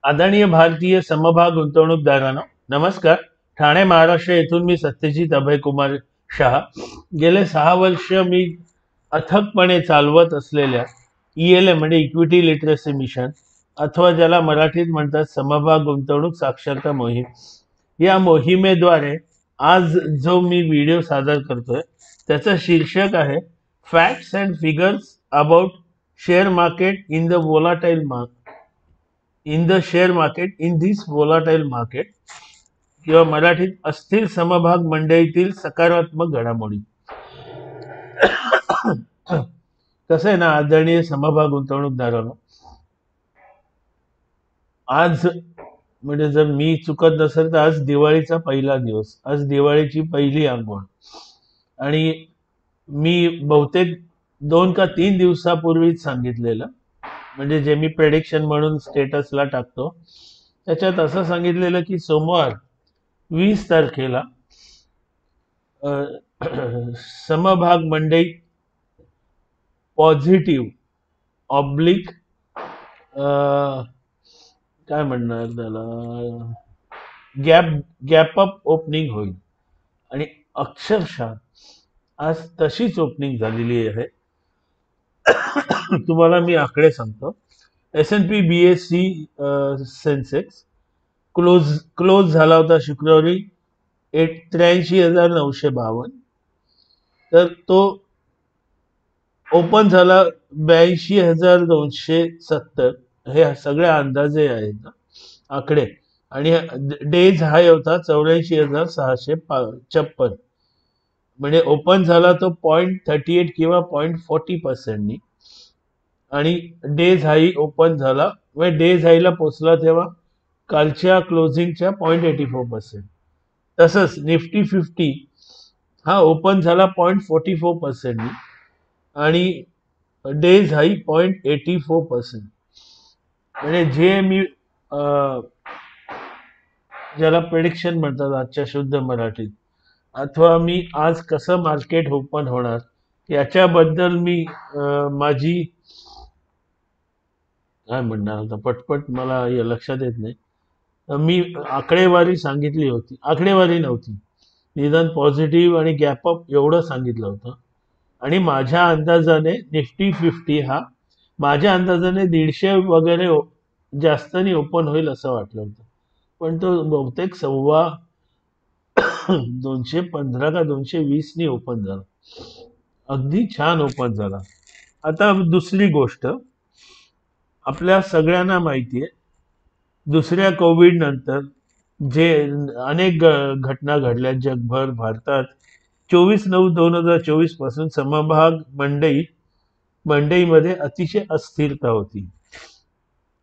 आदरणीय भारतीय समभाग गुंतवणूकदारांनो, नमस्कार. ठाणे महाराष्ट्र येथून मी सत्यजित अभयकुमार शहा. गेले 6 वर्ष मी अथकपणे चालवत असलेल्या ELM म्हणजे इक्विटी लिटरसी मिशन अथवा ज्याला मराठीत म्हणतात समभाग गुंतवणूक साक्षरता मोहीम, या मोहिमेद्वारे आज जो मी व्हिडिओ सादर करतोय त्याचं शीर्षक आहे facts and figures about share market in the volatile share market in this volatile market, किंवा मराठीत अस्थिर समभाग मंडईतील सकारात्मक घडामोडी. कसं आहे ना आदरणीय समभाग गुंतवणूकदारांनो, आज म्हणजे जर मी चुकत नसेल तर आज दिवाळीचा पहिला दिवस, आज दिवाळीची पहिली आंघोळ. आणि मी बहुतेक 2 का 3 दिवसापूर्वीच सांगितलेलं, म्हणजे जे मी प्रेडिक्शन म्हणून स्टेटसला टाकतो त्याच्यात असं सांगितलेलं की सोमवार 20 तारखेला समभाग मंडई पॉझिटिव्ह ऑब्लिक काय म्हणणार त्याला गॅप अप ओपनिंग होईल. आणि अक्षरशः आज तशीच ओपनिंग झालेली आहे. तुम्हाला मी आकडे सांगतो. S&P BSE सेन्सेक्स क्लोज झाला होता शुक्रवारी 83,952, तर तो ओपन झाला 82,270. हे सगळे अंदाजे आहेत आकडे. आणि डेज हाय होता 84,656, म्हणजे ओपन झाला तो 0.38 किंवा 0.40%. आणि डेज हाई ओपन झाला, म्हणजे डेज हाईला पोचला तेव्हा कालच्या क्लोजिंगच्या 0.84%. तसंच निफ्टी 50 हा ओपन झाला 0.44% आणि डेज हाई 0.84%. म्हणजे जे मी ज्याला प्रेडिक्शन म्हणतात आजच्या शुद्ध मराठीत, अथवा मी आज कसं मार्केट ओपन होणार याच्याबद्दल मी माझी काय म्हणणार आता पटपट मला लक्षात येत नाही. मी आकडेवारी सांगितली होती, आकडेवारी नव्हती, निदान पॉझिटिव्ह आणि गॅपअप एवढं सांगितलं होतं. आणि माझ्या अंदाजाने निफ्टी 50 हा माझ्या अंदाजाने 150 वगैरे जास्त नाही ओपन होईल असं वाटलं होतं, पण तो बहुतेक 215 का 220 ओपन झाला. अगदी छान ओपन झाला. आता दुसरी गोष्ट, आपल्या सगळ्यांना माहिती आहे दुसऱ्या कोविड नंतर जे अनेक घटना घडल्या जगभर, भारतात 24/9/2024 पासून समभाग मंडईमध्ये अतिशय अस्थिरता होती.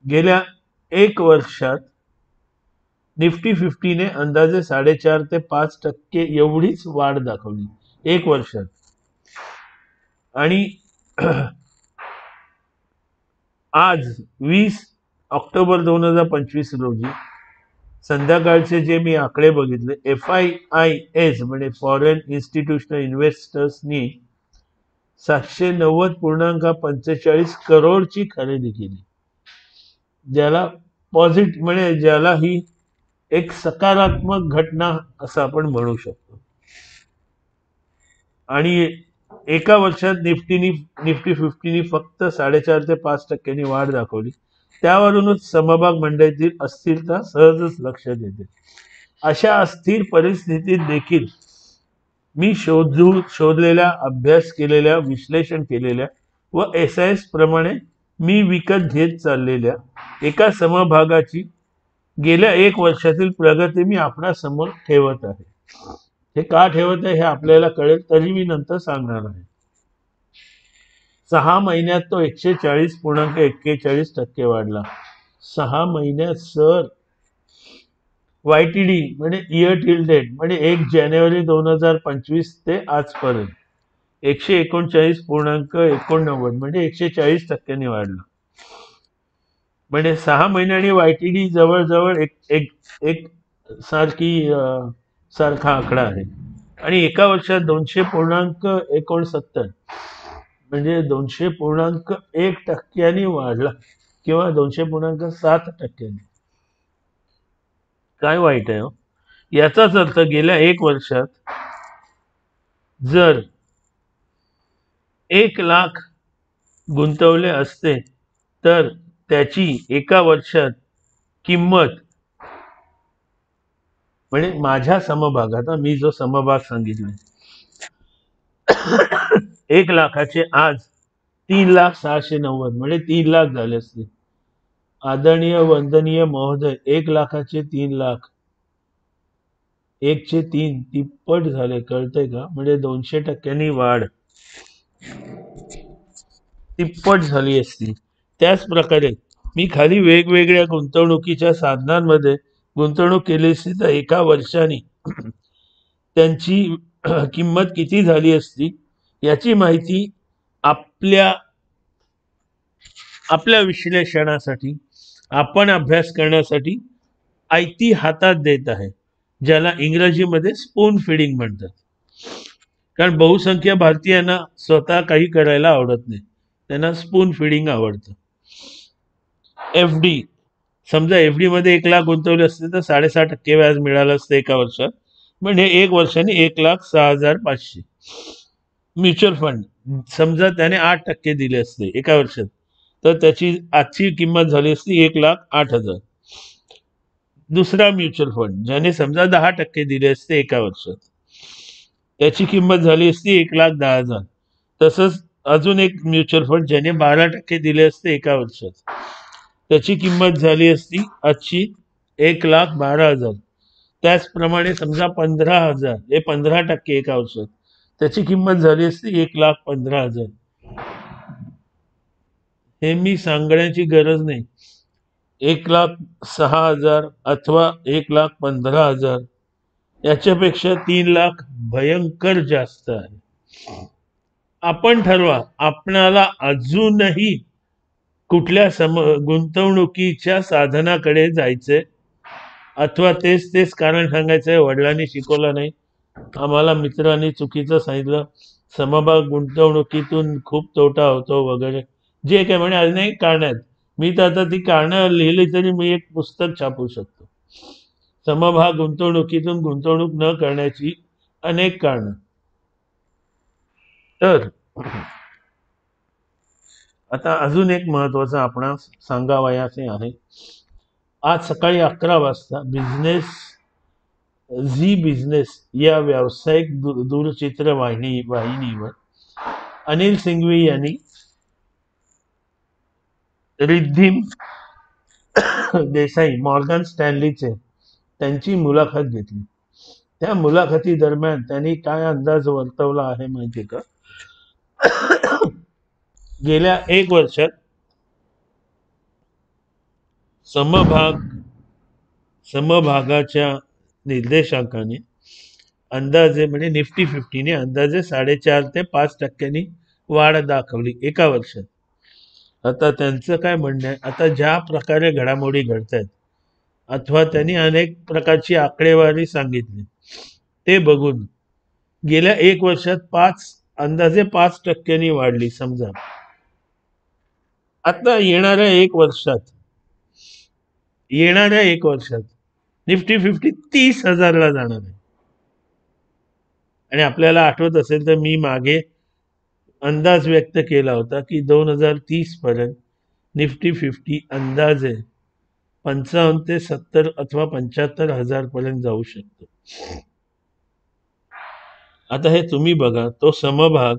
गेल्या 1 वर्षात निफ्टी 50 ने अंदाजे 4.5 ते 5% एवढीच वाढ दाखवली 1 वर्षात. आणि आज 20 ऑक्टोबर 2025 रोजी संध्याकाळचे जे मी आकडे बघितले, FIIs म्हणजे फॉरेन इन्स्टिट्यूशनल इन्व्हेस्टर्सनी 790.45 करोडची खरेदी केली, ज्याला पॉझिटिव्ह म्हणजे ज्याला ही एक सकारात्मक घटना असं आपण म्हणू शकतो. आणि एका वर्षात निफ्टी 50 फक्त 4.5 ते 5% वाढ दाखवली. त्यावरूनच समभाग मंडईतील अस्थिरता सहजच लक्षात येते. अशा अस्थिर परिस्थितीत देखील मी शोधलेल्या, अभ्यास केलेल्या, विश्लेषण केलेल्या व SIS प्रमाणे मी विकत घेत चाललेल्या एका समभागाची गेल्या 1 वर्षातील प्रगती मी आपणासमोर ठेवत आहे. हे का ठेवत आहे हे आपल्याला कळेल, तरी मी नंतर सांगणार आहे. 6 महिन्यात तो 140.41% वाढला. 6 महिन्यात सर. YTD म्हणजे इयर टिल डेट म्हणजे 1 जानेवारी 2025 ते आजपर्यंत 139.89 म्हणजे 140% वाढला. म्हणजे 6 महिन्यांनी YTD जवळजवळ एक सारखा आकडा आहे. आणि एका वर्षात 200.69 म्हणजे 200.1% वाढला किंवा 200.7%. काय वाईट आहे हो? याचाच अर्थ गेल्या 1 वर्षात जर 1 लाख गुंतवले असते तर त्याची एका वर्षात किंमत, म्हणजे माझ्या समभागात, मी जो समभाग सांगितला 1 लाखाचे आज 3,690,000 म्हणजे 3 लाख झाले असते. आदरणीय वंदनीय महोदय, 1 लाखाचे 3 लाख, 1/3 तिप्पट झाले, कळतंय का? म्हणजे 200% वाढ, तिप्पट झाली असती. त्याच प्रकारे मी खाली वेगवेगळ्या गुंतवणुकीच्या साधनांमध्ये गुंतवणूक केली असती तर एका वर्षाने त्यांची किंमत किती झाली असती याची माहिती आपल्या आपल्या विश्लेषणासाठी, आपण अभ्यास करण्यासाठी आयती हातात देत आहे, ज्याला इंग्रजीमध्ये स्पून फिडिंग म्हणतात. कारण बहुसंख्य भारतीयांना स्वतः काही करायला आवडत नाही, त्यांना स्पून फिडिंग आवडतं. FD, समजा FD मध्ये 1 लाख गुंतवले असते तर 6.5% व्याज मिळालं असतं एका वर्षात, म्हणजे 1 वर्षाने 1,06,500. म्युच्युअल फंड समजा त्याने 8% दिले असते एका वर्षात तर त्याची आजची किंमत झाली असती 1,08,000. दुसरा म्युच्युअल फंड ज्याने समजा 10% दिले असते एका वर्षात, त्याची किंमत झाली असती 1,10,000. तसंच अजून एक म्युच्युअल फंड ज्याने 12% दिले असते एका वर्षात, त्याची किंमत झाली असती आजची 1,12,000. त्याचप्रमाणे समजा 15,000, हे 15% एका वर्षात, त्याची किंमत झाली असती 1,15,000. हे मी सांगण्याची गरज नाही. 1,06,000 अथवा 1,15,000 याच्यापेक्षा 3 लाख भयंकर जास्त आहे. आपण ठरवा आपणाला अजूनही कुठल्या गुंतवणुकीच्या साधनाकडे जायचंय, अथवा तेच कारण सांगायचंय वडिलांनी शिकवलं नाही, आम्हाला मित्रांनी चुकीचं सांगितलं, समभाग गुंतवणुकीतून खूप तोटा होतो वगैरे, जे काय म्हणे अनेक कारण आहेत. मी तर आता ती कारणं लिहिली तरी मी एक पुस्तक छापू शकतो. समभाग गुंतवणुकीतून गुंतवणूक न करण्याची अनेक कारणं. तर आता अजून एक महत्वाचं आपणास सांगावयाचे आहे. आज सकाळी 11 वाजता झी बिझनेस या व्यावसायिक दूरचित्र वाहिनीवर अनिल सिंघवी यांनी रिद्धिम देसाई, मॉर्गन स्टॅनलीचे, त्यांची मुलाखत घेतली. त्या मुलाखती दरम्यान त्यांनी काय अंदाज वर्तवला आहे माहिती का? गेल्या 1 वर्षात समभागाच्या निर्देशांकाने अंदाजे, म्हणजे निफ्टी 50ने अंदाजे 4.5 ते 5% वाढ दाखवली एका वर्षात. आता त्यांचं काय म्हणणं आहे, आता ज्या प्रकारे घडामोडी घडत आहेत अथवा त्यांनी अनेक प्रकारची आकडेवारी सांगितली, ते बघून गेल्या 1 वर्षात अंदाजे 5% वाढली. समजा आता येणाऱ्या एक वर्षात निफ्टी 50 30,000ला जाणार आहे. आणि आपल्याला आठवत असेल तर मी मागे अंदाज व्यक्त केला होता की 2030 पर्यंत निफ्टी 50 अंदाजे 55 ते 70 अथवा 75,000 पर्यंत जाऊ शकतो. आता हे तुम्ही बघा, तो समभाग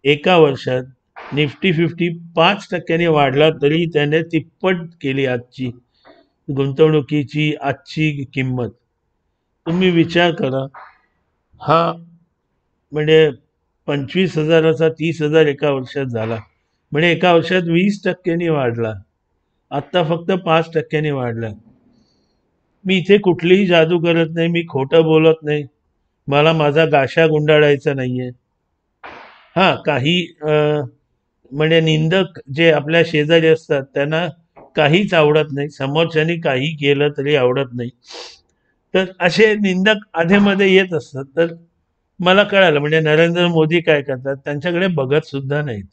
एका वर्षात निफ्टी 50 5%ने वाढला तरी त्याने तिप्पट केली आजची गुंतवणुकीची आजची किंमत. तुम्ही विचार करा, हा म्हणजे 25,000चा 30,000 एका वर्षात झाला, म्हणजे एका वर्षात 20%ने वाढला. आत्ता फक्त 5%ने वाढला. मी इथे कुठलीही जादू करत नाही, मी खोटं बोलत नाही, मला माझा गाशा गुंडाळायचा नाहीये. हा, काही म्हणजे निंदक जे आपल्या शेजारी असतात त्यांना काहीच आवडत नाही, समोरच्यानी काही केलं तरी आवडत नाही, तर असे निंदक आधेमध्ये येत असतात. तर मला कळालं, म्हणजे नरेंद्र मोदी काय करतात, त्यांच्याकडे बघत सुद्धा नाहीत,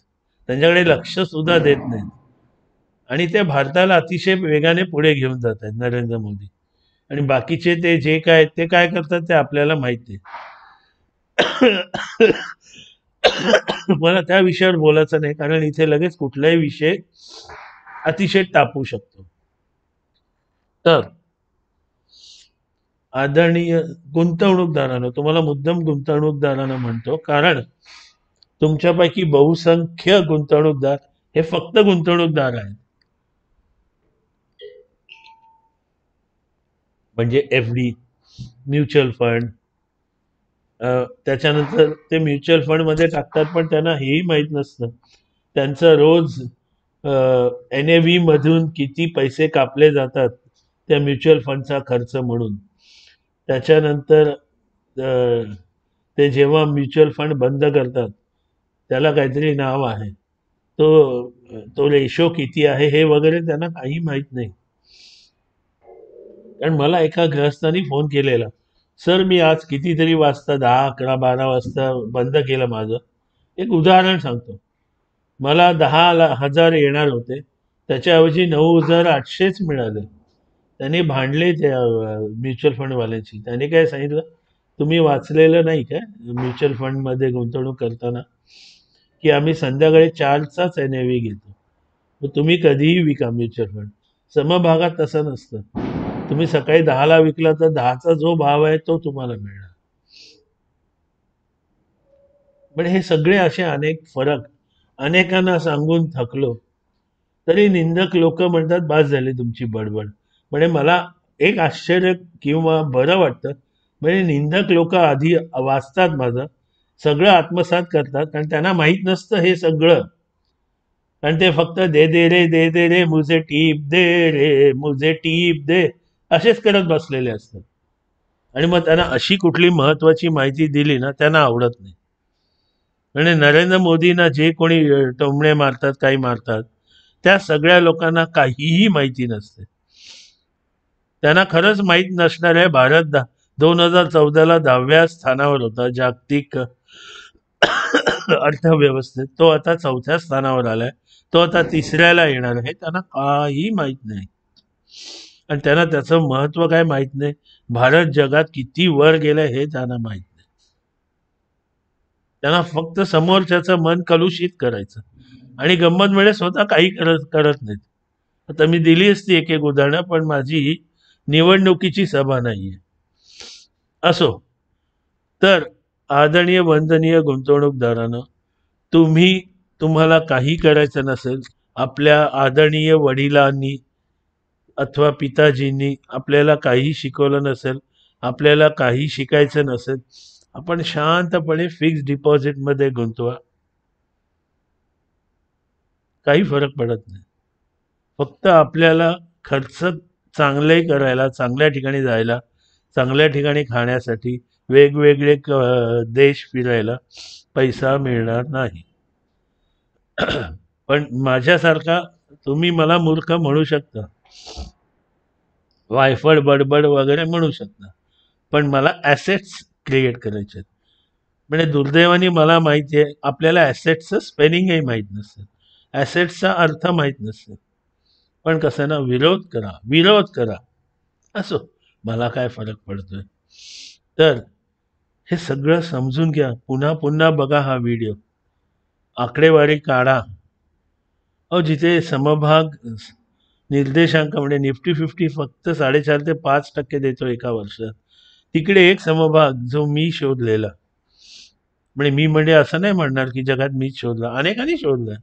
त्यांच्याकडे लक्ष सुद्धा देत नाहीत, आणि ते भारताला अतिशय वेगाने पुढे घेऊन जात आहेत नरेंद्र मोदी. आणि बाकीचे ते जे काय ते काय करतात ते आपल्याला माहिती आहे. मला त्या विषयावर बोलायचं नाही, कारण इथे लगेच कुठलाही विषय अतिशय तापू शकतो. तर आदरणीय गुंतवणूकदारांनो, तुम्हाला मुद्दाम गुंतवणूकदारांना म्हणतो, कारण तुमच्यापैकी बहुसंख्य गुंतवणूकदार हे फक्त गुंतवणूकदार आहेत. म्हणजे FD, म्युच्युअल फंड, त्याच्यानंतर ते म्युच्युअल फंड मध्ये टाकतात, पण त्यांना हेही माहीत नसतं त्यांचं रोज NAV मधून किती पैसे कापले जातात त्या म्युच्युअल फंडचा खर्च म्हणून. त्याच्यानंतर ते जेव्हा म्युच्युअल फंड बंद करतात त्याला काहीतरी नाव आहे, तो तो रेशो किती आहे हे वगैरे त्यांना काही माहीत नाही. कारण मला एका ग्रहस्थानी फोन केलेला, सर मी आज कितीतरी वाजता 10, 11, 12 वाजता बंद केलं माझं. एक उदाहरण सांगतो, मला 10,000 येणार होते, त्याच्याऐवजी 9,800च मिळाले. त्याने भांडले त्या म्युच्युअल फंडवाल्यांशी. त्याने काय सांगितलं, तुम्ही वाचलेलं नाही काय म्युच्युअल फंडमध्ये गुंतवणूक करताना, की आम्ही संध्याकाळी 4चाच NAV घेतो, मग तुम्ही कधीही विका म्युच्युअल फंड. समभागात तसं नसतं, तुम्ही सकाळी 10ला विकला तर 10चा जो भाव आहे तो तुम्हाला मिळणार. पण हे सगळे असे अनेक फरक अनेकांना सांगून थकलो, तरी निंदक लोक म्हणतात बास झाली तुमची बडबड. म्हणजे मला एक आश्चर्य किंवा बरं वाटतं, म्हणजे निंदक लोक आधी वाचतात माझं, सगळं आत्मसात करतात, कारण त्यांना माहीत नसतं हे सगळं. कारण ते फक्त दे दे रे मुझे टीप दे रे मुझे टीप दे असेच करत बसलेले असतात. आणि मग त्यांना अशी कुठली महत्वाची माहिती दिली ना, त्यांना आवडत नाही. म्हणजे नरेंद्र मोदींना जे कोणी टोमणे मारतात, काही मारतात, त्या सगळ्या लोकांना काहीही माहिती नसते. त्यांना खरंच माहीत नसणार आहे, भारत 2014ला 10व्या स्थानावर होता जागतिक अर्थव्यवस्थेत, तो आता 4थ्या स्थानावर आलाय, तो आता 3ऱ्याला येणार आहे. त्यांना काही माहीत नाही, आणि त्यांना त्याचं महत्व काय माहीत नाही. भारत जगात किती वर गेलाय हे त्यांना माहीत नाही. त्यांना फक्त समोरच्याचं मन कलुषित करायचं, आणि गंमत म्हणजे स्वतः काही करत नाहीत. आता मी दिली असती एक एक उदाहरणं, पण माझी निवडणुकीची सभा नाहीये. असो, तर आदरणीय वंदनीय गुंतवणूकदारांनो, तुम्हाला काही करायचं नसेल, आपल्या आदरणीय वडिलांनी अथवा पिताजींनी आपल्याला काही शिकवलं नसेल, आपल्याला काही शिकायचं नसेल, आपण शांतपणे फिक्स डिपॉझिटमध्ये गुंतवा, काही फरक पडत नाही. फक्त आपल्याला खर्च चांगले करायला, चांगल्या ठिकाणी जायला, चांगल्या ठिकाणी खाण्यासाठी, वेगवेगळे देश फिरायला पैसा मिळणार नाही. पण माझ्यासारखा तुम्ही मला मूर्ख म्हणू शकता, वायफळ बडबड वगैरे म्हणू शकता, पण मला ॲसेट्स क्रिएट करायचे आहेत. म्हणजे दुर्दैवाने मला माहिती आहे, आपल्याला ॲसेट्सचं स्पेलिंगही माहीत नसतं, ॲसेट्सचा अर्थ माहीत नसतं. पण कसं ना, विरोध करा. असो, मला काय फरक पडतोय. तर हे सगळं समजून घ्या, पुन्हा पुन्हा बघा हा व्हिडिओ, आकडेवारी काढा. जिथे समभाग निर्देशांक म्हणजे निफ्टी 50 फक्त 4.5 ते 5% देतो एका वर्षात, तिकडे एक समभाग जो मी शोधलेला, म्हणजे मी म्हणजे असं नाही म्हणणार की जगात मीच शोधला, अनेकांनी शोधला,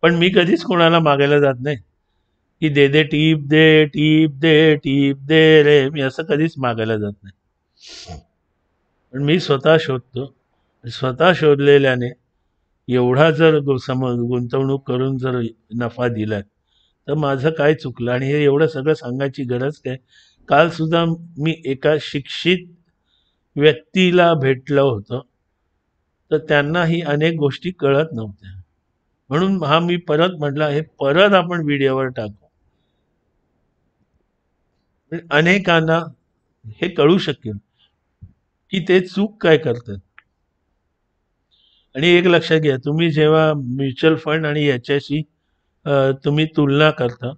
पण मी कधीच कोणाला मागायला जात नाही की दे टीप दे रे, मी असं कधीच मागायला जात नाही. पण मी स्वतः शोधतो. स्वतः शोधलेल्याने एवढा जर गुंतवणूक करून जर नफा दिलाय, तर माझं काय चुकलं. आणि हे एवढं सगळं सांगायची गरज काय. काल सुद्धा मी एका शिक्षित व्यक्तीला भेटलो होतो, तर त्यांनाही अनेक गोष्टी कळत नव्हत्या. म्हणून हा मी परत म्हटला, हे परत आपण व्हिडिओवर टाकू, अनेकांना हे कळू शकेल की ते चूक काय करतात. आणि एक लक्षात घ्या, तुम्ही जेव्हा म्युच्युअल फंड आणि याच्याशी तुम्ही तुलना करता,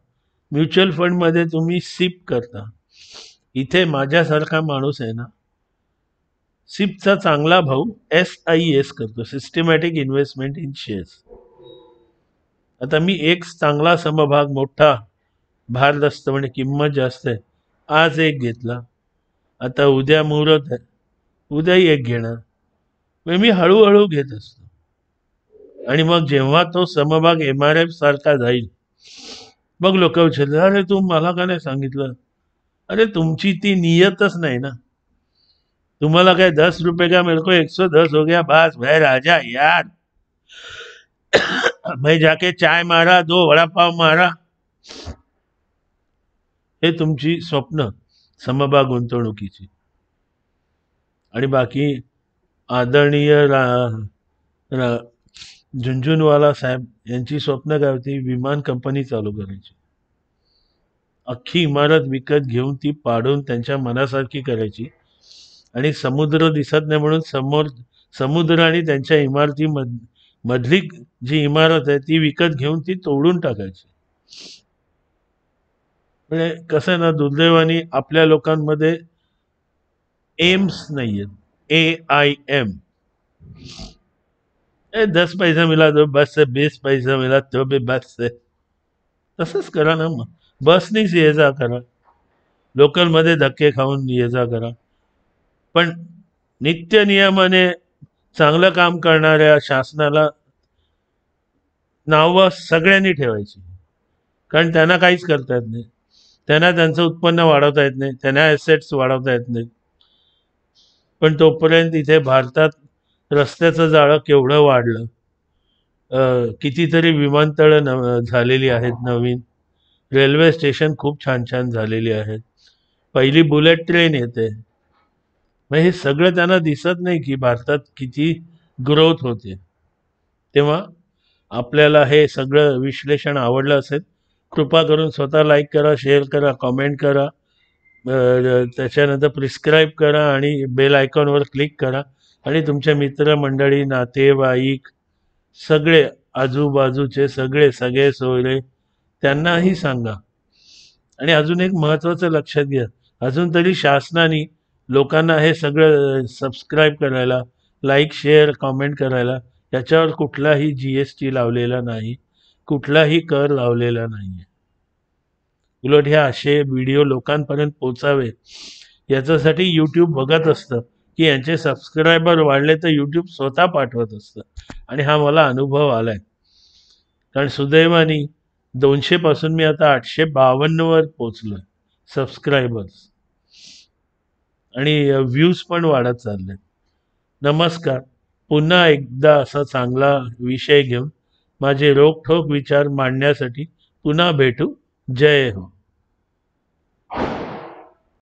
म्युच्युअल फंडमध्ये तुम्ही सिप करता, इथे माझ्यासारखा माणूस आहे ना, सिपचा चांगला भाऊ SIS करतो, सिस्टमॅटिक इन्व्हेस्टमेंट इन शेअर्स. आता मी एक चांगला समभाग मोठा भारदस्त म्हणजे किंमत जास्त आहे, आज एक घेतला, आता उद्या मुहूर्त आहे, उद्याही एक घेणार. म्हणजे मी हळूहळू घेत असतो. आणि मग जेव्हा तो समभाग MRF सारखा जाईल, मग लोक विचारले, अरे तू मला का नाही सांगितलं? अरे तुमची ती नियतच नाही ना. तुम्हाला काय 10 रुपये का मेरे को 110 हो गया, बस भाई राजा यार, मैं जाके चाय मारा, 2 वडापाव मारा. हे तुमची स्वप्न समभाग गुंतवणुकीची. आणि बाकी आदरणीय झुंझुनवाला साहेब यांची स्वप्न काय होती? विमान कंपनी चालू करायची, अख्खी इमारत विकत घेऊन ती पाडून त्यांच्या मनासारखी करायची, आणि समुद्र दिसत नाही म्हणून समोर समुद्र आणि त्यांच्या इमारती मधली जी इमारत आहे ती विकत घेऊन ती तोडून टाकायची. म्हणजे कसं आहे ना, दुर्दैवाने आपल्या लोकांमध्ये एम्स नाहीये. AIM, 10 पैसा मिला तो बस है, 20 पैसा मिला तो भी बस है. तसंच करा ना, मग बसनीच ये जा करा, लोकलमध्ये धक्के खाऊन ये जा करा. पण नित्य नियमाने चांगलं काम करणाऱ्या शासनाला नावं सगळ्यांनी ठेवायची, कारण त्यांना काहीच करता येत नाही, त्यांना त्यांचं उत्पन्न वाढवता येत नाही, त्यांना ॲसेट्स वाढवता येत नाही. पण तोपर्यंत इथे भारतात रस्त्याचं जाळं केवढं वाढलं, कितीतरी विमानतळ झालेली आहेत, नवीन रेल्वे स्टेशन खूप छान छान झालेली आहेत, पहिली बुलेट ट्रेन येते. मग हे सगळं त्यांना दिसत नाही की भारतात किती ग्रोथ होते. तेव्हा आपल्याला हे सगळं विश्लेषण आवडलं असेल, कृपा करून स्वतः लाईक करा, शेअर करा, कॉमेंट करा, त्याच्यानंतर प्रिस्क्राईब करा आणि बेल आयकॉनवर क्लिक करा. आणि तुमच्या मित्रमंडळी, नातेवाईक, सगळे आजूबाजूचे सगळे सोयरे त्यांनाही सांगा. आणि अजून एक महत्त्वाचं लक्षात घ्या, अजून तरी शासनाने लोकांना हे सगळं सबस्क्राईब करायला, लाईक शेअर कॉमेंट करायला, याच्यावर कुठलाही GST लावलेला नाही, कुठलाही कर लावलेला नाही. उलट हे असे व्हिडिओ लोकांपर्यंत पोचावे याच्यासाठी यूट्यूब बघत असतं की यांचे सबस्क्रायबर वाढले तर यूट्यूब स्वतः पाठवत असतं. आणि हा मला अनुभव आलाय, कारण सुदैवाने 200 पासून मी आता 852 पोचलोय सबस्क्रायबर्स, आणि व्ह्यूज पण वाढत चालले. नमस्कार. पुन्हा एकदा असा चांगला विषय घेऊन माझे रोखठोक विचार मांडण्यासाठी पुन्हा भेटू. जय हो.